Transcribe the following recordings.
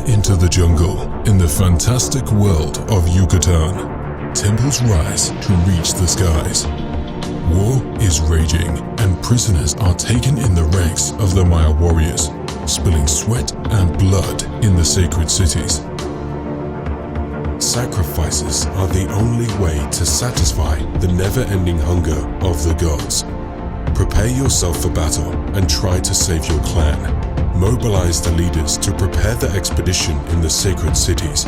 into the jungle in the fantastic world of Yucatan. Temples rise to reach the skies. War is raging and prisoners are taken in the ranks of the Maya warriors, spilling sweat and blood in the sacred cities. Sacrifices are the only way to satisfy the never-ending hunger of the gods. Prepare yourself for battle and try to save your clan. Mobilize the leaders to prepare the expedition in the sacred cities.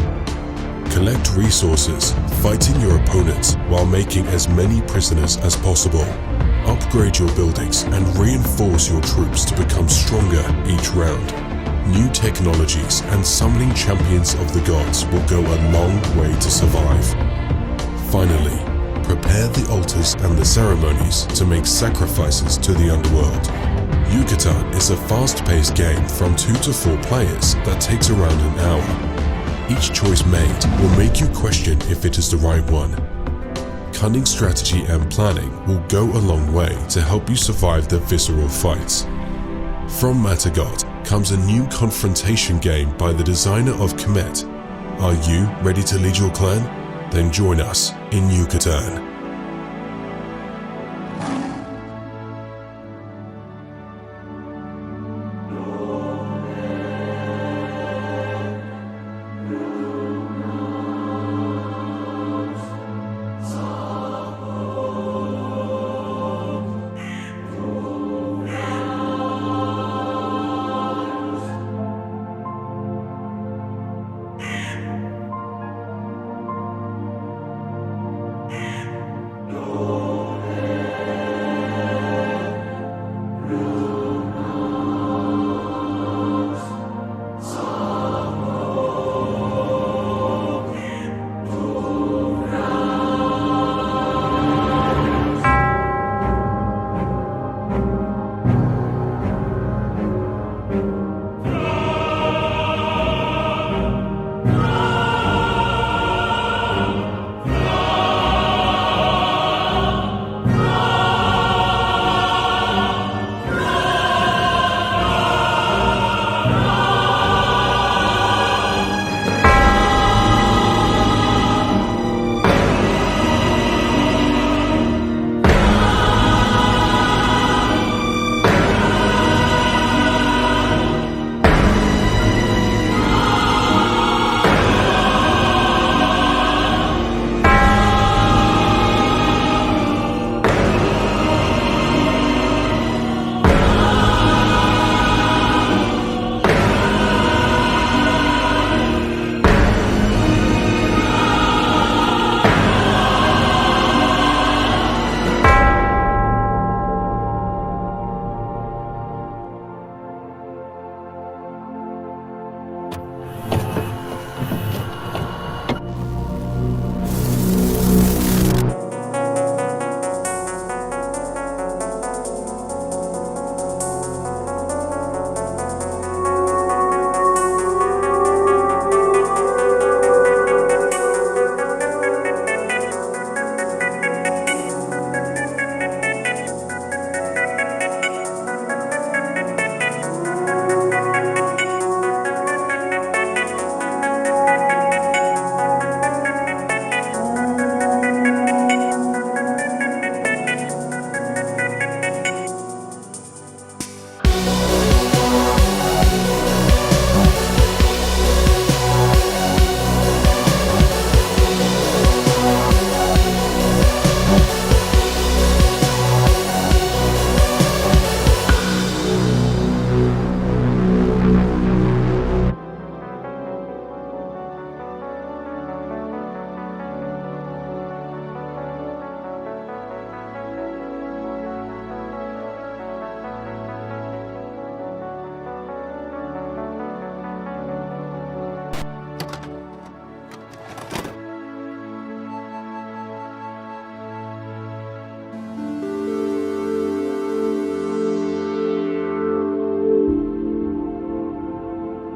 Collect resources, fighting your opponents while making as many prisoners as possible. Upgrade your buildings and reinforce your troops to become stronger each round. New technologies and summoning champions of the gods will go a long way to survive. Finally, prepare the altars and the ceremonies to make sacrifices to the underworld. Yucatan is a fast-paced game from 2 to 4 players that takes around an hour. Each choice made will make you question if it is the right one. Cunning strategy and planning will go a long way to help you survive the visceral fights. From Matagot comes a new confrontation game by the designer of Comet. Are you ready to lead your clan? Then join us in Yucatan.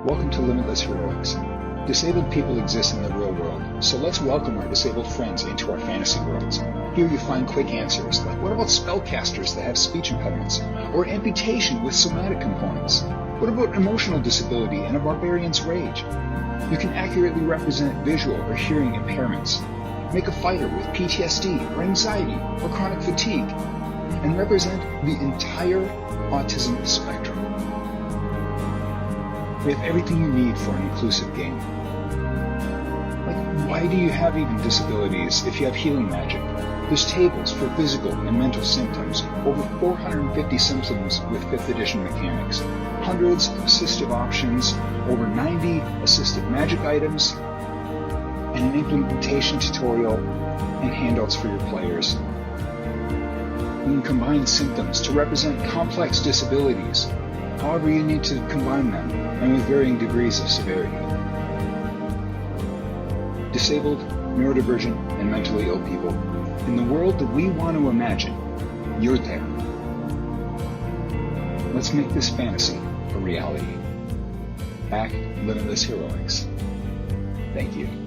Welcome to Limitless Heroics. Disabled people exist in the real world, so let's welcome our disabled friends into our fantasy worlds. Here you find quick answers, like what about spellcasters that have speech impediments, or amputation with somatic components? What about emotional disability and a barbarian's rage? You can accurately represent visual or hearing impairments, make a fighter with PTSD or anxiety or chronic fatigue, and represent the entire autism spectrum. We have everything you need for an inclusive game. Like, why do you have even disabilities if you have healing magic? There's tables for physical and mental symptoms, over 450 symptoms with 5th edition mechanics, hundreds of assistive options, over 90 assistive magic items, and an implementation tutorial and handouts for your players. You can combine symptoms to represent complex disabilities, however you need to combine them, and with varying degrees of severity. Disabled, neurodivergent, and mentally ill people, in the world that we want to imagine, you're there. Let's make this fantasy a reality. Back Limitless Heroics. Thank you.